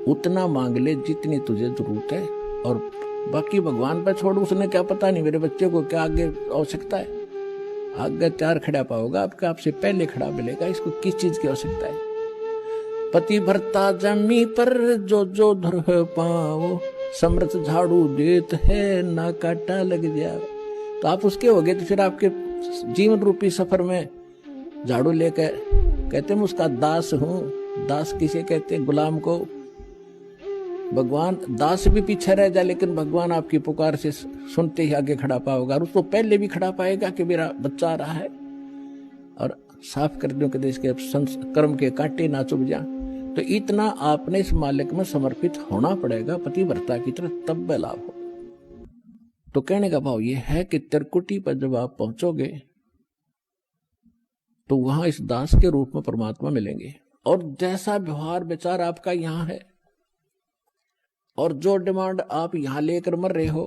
उतना मांग ले जितनी तुझे जरूरत है, और बाकी भगवान पर छोड़। उसने क्या पता नहीं मेरे बच्चे को क्या आगे आवश्यकता है। आगे तैयार खड़ा पाओगा, आपका आपसे पहले खड़ा मिलेगा। इसको किस चीज की आवश्यकता है? पति भरता जमी पर जो जो धर पाओ, समर्थ झाड़ू देत है ना काटा लग जाए। तो आप उसके हो गए, तो फिर आपके जीवन रूपी सफर में झाड़ू लेकर कहते मैं उसका दास हूं। दास किसे कहते हैं? गुलाम को। भगवान दास भी पीछे रह जाए, लेकिन भगवान आपकी पुकार से सुनते ही आगे खड़ा पाओगा, और उसको पहले भी खड़ा पाएगा कि मेरा बच्चा आ रहा है, और साफ कर दो कि देश के कर्म के कांटे ना चुभ जा। तो इतना आपने इस मालिक में समर्पित होना पड़ेगा पतिव्रता की तरह, तब लाभ हो। तो कहने का भाव यह है कि त्रिकुटी पर जब आप पहुंचोगे तो वहां इस दास के रूप में परमात्मा मिलेंगे, और जैसा व्यवहार विचार आपका यहां है और जो डिमांड आप यहां लेकर मर रहे हो,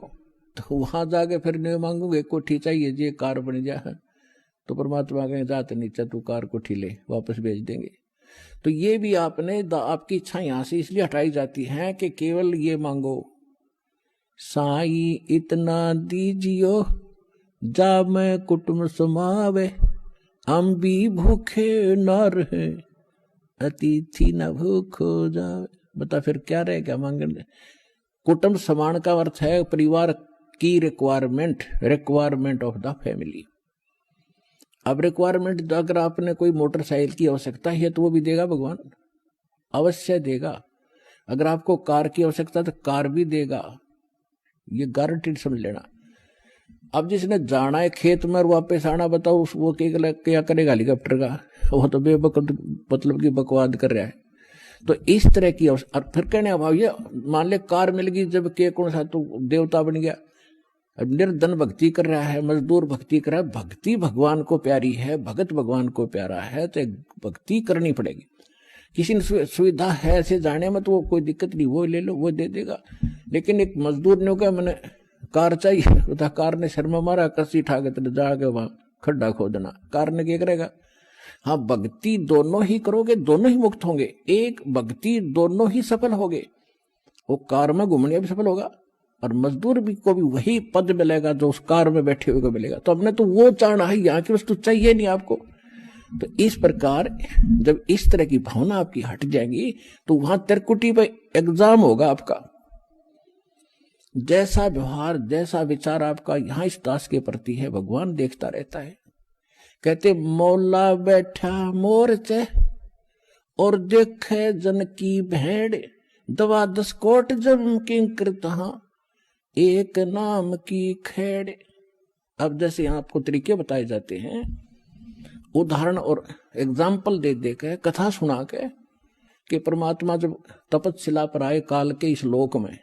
तो वहां जाके फिर नहीं मांगोगे कोठी चाहिए जी, कार बन जाए, तो परमात्मा कहें जाते नीचे तू कार कोठी ले, वापस भेज देंगे। तो ये भी आपने आपकी इच्छा यहां से इसलिए हटाई जाती है कि केवल ये मांगो, साई इतना दीजियो जा मैं कुटुंब समावे, हम भी भूखे न रहे अतिथि न भूखो जावे। बता फिर क्या रहेगा मांगने? कुटुंब समान का अर्थ है परिवार की रिक्वायरमेंट ऑफ द फैमिली। अब रिक्वायरमेंट अगर आपने कोई मोटरसाइकिल की आवश्यकता है तो वो भी देगा भगवान, अवश्य देगा। अगर आपको कार की आवश्यकता तो कार भी देगा, ये गारंटीड समझ लेना। अब जिसने जाना है खेत में और वापस आना, बताओ वो क्या करेगा हेलीकॉप्टर का? वो तो मतलब की बकवाद कर रहा है। तो इस तरह की और फिर कहने अभाव ये मान ले कार मिल गई, जब के कौन सा तो देवता बन गया। निर्धन भक्ति कर रहा है, मजदूर भक्ति कर रहा है। भक्ति भगवान को प्यारी है, भगत भगवान को प्यारा है, तो भक्ति करनी पड़ेगी। किसी ने सुविधा है ऐसे जाने में तो वो कोई दिक्कत नहीं, वो ले लो, वो दे देगा। लेकिन एक मजदूर ने कहा मैंने कार चाहिए, तो कार ने शर्मा मारा, कसी ठाके तो जाके वहां खड्डा खोदना, कार ने क्या करेगा? हाँ, भक्ति दोनों ही करोगे, दोनों ही मुक्त होंगे। एक भक्ति दोनों ही सफल होगे, वो कार में घूमने भी सफल होगा और मजदूर भी को भी वही पद मिलेगा जो उस कार में बैठे हुए को मिलेगा। तो हमने तो वो चाहना है, यहाँ की वस्तु चाहिए नहीं आपको। तो इस प्रकार जब इस तरह की भावना आपकी हट जाएंगी तो वहां त्रिकुटी पे एग्जाम होगा आपका। जैसा व्यवहार जैसा विचार आपका यहाँ इस दास के प्रति है, भगवान देखता रहता है। कहते मौला बैठा मोरचे और देखे जन की भेड़, दवा 10 कोट जम किंकर तहां एक नाम की खेड़। अब जैसे यहाँ आपको तरीके बताए जाते हैं, उदाहरण और एग्जाम्पल दे देकर कथा सुना के कि परमात्मा जब तपस्या पर आए काल के इस लोक में,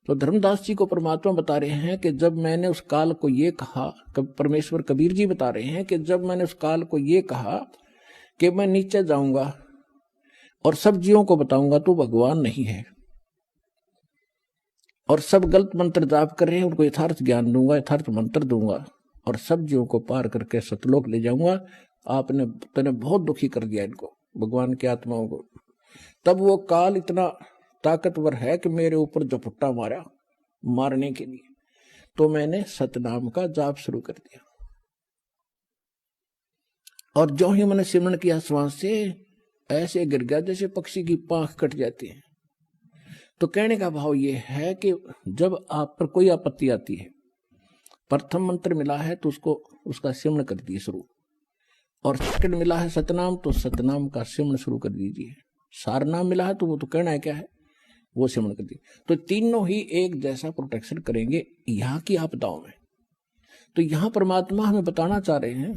तो धर्मदास जी को परमात्मा बता रहे हैं कि जब मैंने उस काल को ये कहा, परमेश्वर कबीर जी बता रहे हैं कि जब मैंने उस काल को ये कहा कि मैं नीचे जाऊंगा और सब जीवों को बताऊंगा तो भगवान नहीं है, और सब गलत मंत्र जाप कर रहे हैं, उनको यथार्थ ज्ञान दूंगा, यथार्थ मंत्र दूंगा और सब जीवों को पार करके सतलोक ले जाऊंगा। तूने बहुत दुखी कर दिया इनको, भगवान की आत्माओं को। तब वो काल इतना ताकतवर है कि मेरे ऊपर झपट्टा मारा मारने के लिए, तो मैंने सतनाम का जाप शुरू कर दिया। और जो ही मैंने सिमरण किया श्वास से, ऐसे गिर गया जैसे पक्षी की पांख कट जाती है। तो कहने का भाव ये है कि जब आप पर कोई आपत्ति आती है, प्रथम मंत्र मिला है तो उसका सिमरण कर दिए शुरू, और सेकंड मिला है सतनाम तो सतनाम का सिमरण शुरू कर दीजिए। सार नाम मिला है तो वो तो कहना है क्या है, वो सिमरण कर दिए। तो तीनों ही एक जैसा प्रोटेक्शन करेंगे यहाँ की आपदाओं में। तो यहाँ परमात्मा हमें बताना चाह रहे हैं,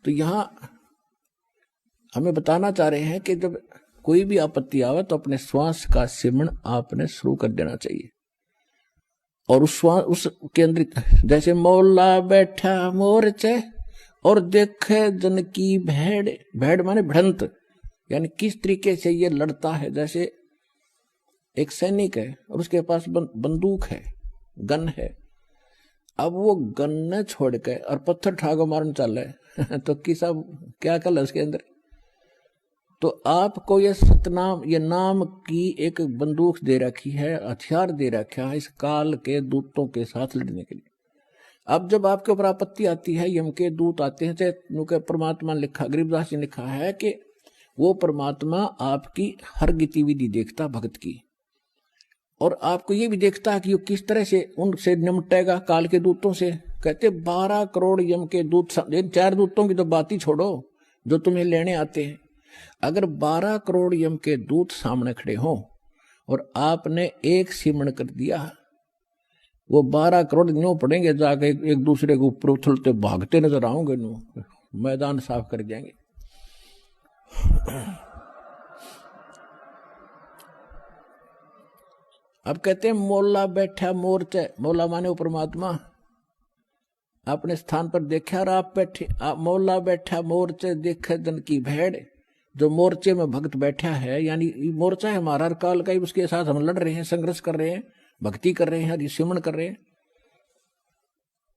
तो यहाँ हमें बताना चाह रहे हैं कि जब कोई भी आपत्ति आवे तो अपने श्वास का सिमरण आपने शुरू कर देना चाहिए। और उस केंद्रित, जैसे मौला बैठा मोरचे और देखे जन की भेड़, भेड़ माने भिड़ंत, यानी किस तरीके से ये लड़ता है। जैसे एक सैनिक है और उसके पास बंदूक है, गन है, अब वो गन न छोड़ के और पत्थर ठाको मारने चल रहे तो किसा क्या कल है उसके अंदर? तो आपको ये सतनाम, ये नाम की एक बंदूक दे रखी है, हथियार दे रखा है इस काल के दूतों के साथ लड़ने के लिए। अब जब आपके ऊपर आपत्ति आती है, यम के दूत आते हैं, तो परमात्मा ने लिखा, गरीबदास जी ने लिखा है कि वो परमात्मा आपकी हर गतिविधि देखता भक्त की, और आपको ये भी देखता है कि वो किस तरह से उनसे निपटेगा काल के दूतों से। कहते 12 करोड़ यम के दूत, इन 4 दूतों की तो बात ही छोड़ो जो तुम्हें लेने आते हैं। अगर 12 करोड़ यम के दूत सामने खड़े हों और आपने एक सिमरण कर दिया, वो 12 करोड़ न्यों पड़ेंगे, जाके एक दूसरे के ऊपर उछलते भागते नजर आओगे, मैदान साफ कर जाएंगे। अब कहते हैं मोला बैठा मोर्चे, मोला माने वो परमात्मा अपने स्थान पर देखा, और आप बैठे, मोला बैठा मोर्चे देखे दन की भेड़। जो मोर्चे में भक्त बैठा है, यानी मोर्चा है हमारा हर काल का ही, उसके साथ हम लड़ रहे हैं, संघर्ष कर रहे हैं, भक्ति कर रहे हैं, सिमरण कर रहे हैं।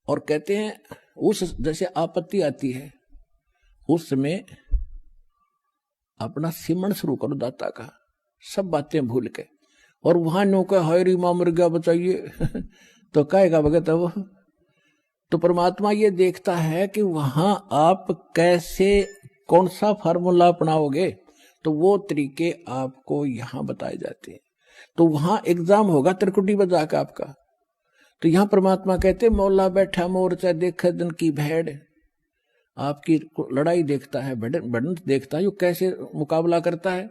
और कहते हैं उस जैसे आपत्ति आती है उस समय अपना सिमरण शुरू करो दाता का, सब बातें भूल के, और वहां नो का हरी मां मर गया बचाइए तो कहेगा भगत है वो। तो परमात्मा ये देखता है कि वहां आप कैसे, कौन सा फार्मूला अपनाओगे, तो वो तरीके आपको यहां बताए जाते हैं। तो वहां एग्जाम होगा त्रिकुटी बजा का आपका। तो यहां परमात्मा कहते मौला बैठा मोर्चा देखे दिन की भेड़, आपकी लड़ाई देखता है, बढ़त देखता है, यो कैसे मुकाबला करता है।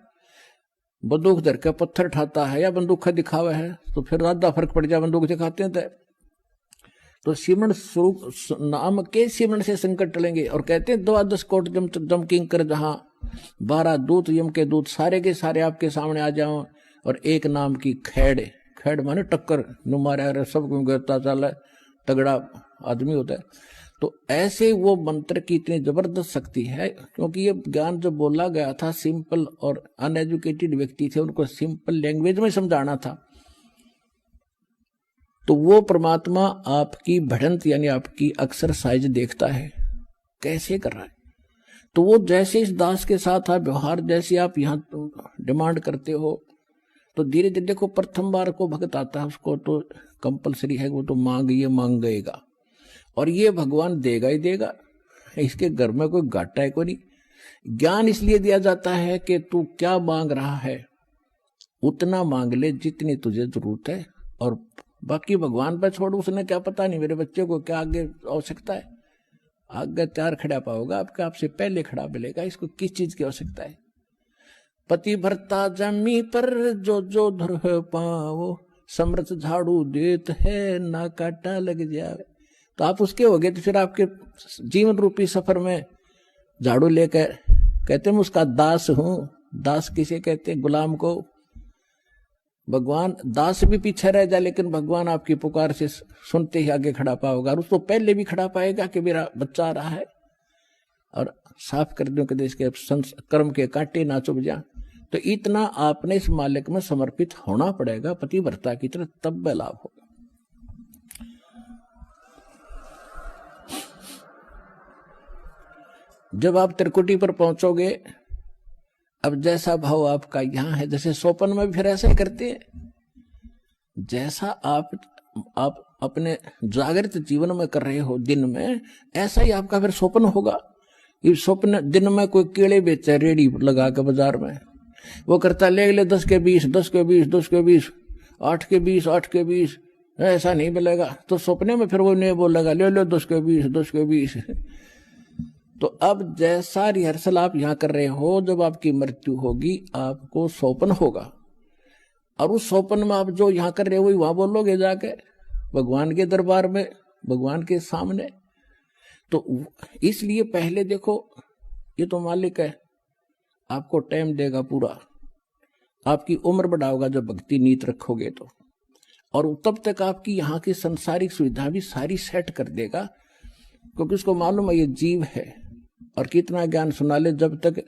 बंदूक धर के पत्थर ठाता है या बंदूक दिखावा है, तो फिर ज्यादा फर्क पड़ जाए, बंदूक दिखाते हैं तो सिमरण स्वरूप नाम के सिमरण से संकट टलेंगे। और कहते हैं 12 कोट जम किंग कर, जहां 12 दूत यम के दूत सारे के सारे आपके सामने आ जाओ, और एक नाम की खैड़, खैड़ माने टक्कर नुमारा, सब गिरता चल तगड़ा आदमी होता है। तो ऐसे वो मंत्र की इतनी जबरदस्त शक्ति है, क्योंकि ये ज्ञान जो बोला गया था सिंपल और अनएजुकेटेड व्यक्ति थे, उनको सिंपल लैंग्वेज में समझाना था। तो वो परमात्मा आपकी बढ़ंत यानी आपकी एक्सरसाइज देखता है कैसे कर रहा है। तो वो जैसे इस दास के साथ आप व्यवहार, जैसे आप यहाँ तो डिमांड करते हो, तो धीरे धीरे देखो प्रथम बार को भक्त आता है उसको तो कंपलसरी है, वो तो मांगेगा, और ये भगवान देगा ही देगा, इसके घर में कोई घाटा है कोई नहीं। ज्ञान इसलिए दिया जाता है कि तू क्या मांग रहा है उतना मांग ले जितनी तुझे जरूरत है, और बाकी भगवान पर छोड़, उसने क्या पता नहीं मेरे बच्चे को क्या आगे आवश्यकता है। आगे तैयार खड़ा पाओगा आपका, आपसे पहले खड़ा मिलेगा, इसको किस चीज की आवश्यकता है। पति भरता जमी पर जो जो धर पाओ, समर्थ झाड़ू देत है ना काटा लग जाए। तो आप उसके हो गए, तो फिर आपके जीवन रूपी सफर में झाड़ू लेकर, कहते हैं मैं उसका दास हूं। दास किसे कहते हैं? गुलाम को। भगवान दास भी पीछे रह जाए, लेकिन भगवान आपकी पुकार से सुनते ही आगे खड़ा पाओगा, और उसको पहले भी खड़ा पाएगा कि मेरा बच्चा आ रहा है, और साफ कर दो कि इसके कर्म के कांटे ना चुभ जा। तो इतना आपने इस मालिक में समर्पित होना पड़ेगा पतिव्रता की तरह, तब वह लाभ होगा। जब आप त्रिकुटी पर पहुंचोगे, अब जैसा भाव आपका यहां है, जैसे सोपन में भी फिर ऐसा ही करते हैं, जैसा आप अपने जागृत जीवन में कर रहे हो दिन में, ऐसा ही आपका फिर स्वप्न होगा। ये स्वप्न दिन में कोई केले बेचे रेडी लगा के बाजार में, वो करता ले 10 के 20, 10 के 20, 10 के 20, 8 के 20, 8 के 20, ऐसा नहीं मिलेगा। तो सपने में फिर वो नहीं बोलेगा ले 10 के 20, 10 के 20। तो अब जैसा रिहर्सल आप यहां कर रहे हो, जब आपकी मृत्यु होगी आपको स्वप्न होगा, और उस स्वप्न में आप जो यहां कर रहे हो वही वहां बोलोगे जाके भगवान के दरबार में, भगवान के सामने। तो इसलिए पहले देखो, ये तो मालिक है, आपको टाइम देगा पूरा, आपकी उम्र बढ़ाओगा जब भक्ति नीत रखोगे तो, और तब तक आपकी यहाँ की संसारिक सुविधा भी सारी सेट कर देगा, क्योंकि उसको मालूम है ये जीव है, और कितना ज्ञान सुना ले जब तक,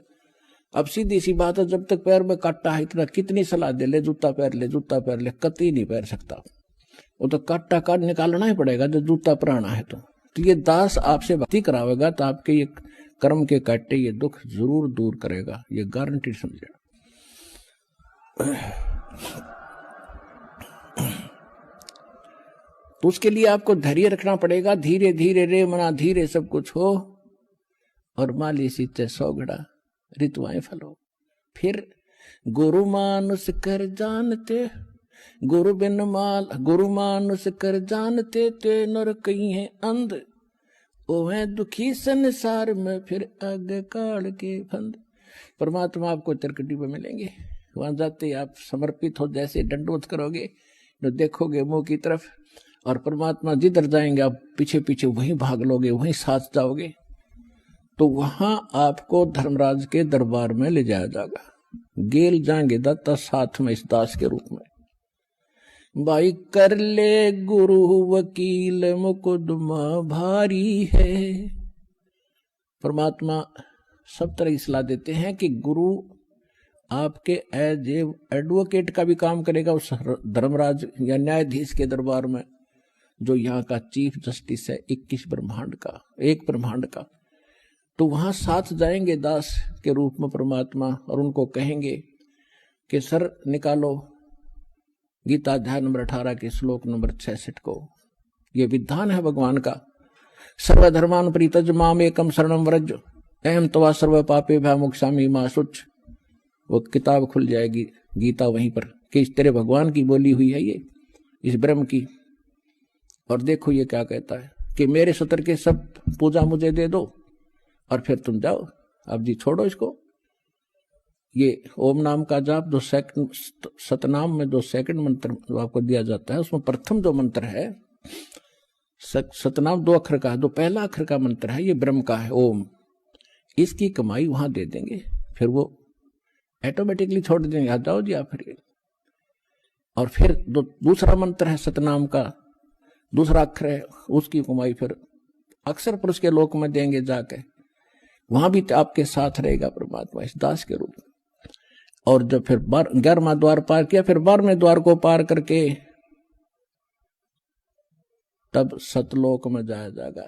अब सीधी सी बात है, जब तक पैर में काटा है, इतना कितनी सलाह दे ले जूता पहन ले, जूता पहन ले, कतई नहीं पहन सकता, वो तो काटा काट निकालना ही पड़ेगा जब जूता पुराना है। तो ये दास आपसे भक्ति करावेगा, तो आपके ये कर्म के काटे ये दुख जरूर दूर करेगा, ये गारंटी समझे। तो उसके लिए आपको धैर्य रखना पड़ेगा। धीरे धीरे रे मना धीरे सब कुछ हो, और माली सीते 100 घड़ा ऋतुआएं फल हो। फिर गुरु मानुष कर जानते, गुरु बिन माल, गुरु मानुष कर जानते ते नर कहीं है अंध, ओ है दुखी संसार में फिर आगे काल के फंद। परमात्मा आपको तिरकटी पे मिलेंगे, वहां जाते आप समर्पित हो, जैसे दंडवत करोगे तो देखोगे मुंह की तरफ, और परमात्मा जिधर जाएंगे आप पीछे पीछे वहीं भाग लोगे, वहीं साथ जाओगे। तो वहां आपको धर्मराज के दरबार में ले जाया जाएगा, गेल जाएंगे दाता साथ में इस दास के रूप में। भाई कर ले गुरु वकील मुकदमा भारी है। परमात्मा सब तरह की सलाह देते हैं कि गुरु आपके एज एडवोकेट का भी काम करेगा उस धर्मराज या न्यायाधीश के दरबार में, जो यहाँ का चीफ जस्टिस है 21 ब्रह्मांड का, एक ब्रह्मांड का। तो वहां साथ जाएंगे दास के रूप में परमात्मा, और उनको कहेंगे कि सर निकालो गीता अध्याय नंबर 18 के श्लोक नंबर 66 को। ये विधान है भगवान का, सर्वधर्मान परित्यज माम एकम शरणम व्रज अहम तवा सर्व पापे भय मोक्षामि मा शुच। वो किताब खुल जाएगी गीता वहीं पर कि इस तेरे भगवान की बोली हुई है ये, इस ब्रह्म की। और देखो ये क्या कहता है कि मेरे सतर के सब पूजा मुझे दे दो और फिर तुम जाओ, अब जी छोड़ो इसको। ये ओम नाम का जाप जो सतनाम में जो सेकंड मंत्र जो आपको दिया जाता है, उसमें प्रथम जो मंत्र है सतनाम 2 अक्षर का है, जो पहला अक्षर का मंत्र है ये ब्रह्म का है ओम। इसकी कमाई वहां दे देंगे, फिर वो ऑटोमेटिकली छोड़ देंगे, आ जाओ जी आप फिर। और फिर दूसरा मंत्र है सतनाम का, दूसरा अक्षर है, उसकी कमाई फिर अक्षर पुरुष के लोक में देंगे जाके, वहां भी आपके साथ रहेगा परमात्मा इस दास के रूप में। और जब फिर 11वां द्वार पार किया, फिर 12वें द्वार को पार करके तब सतलोक में जाया जाएगा।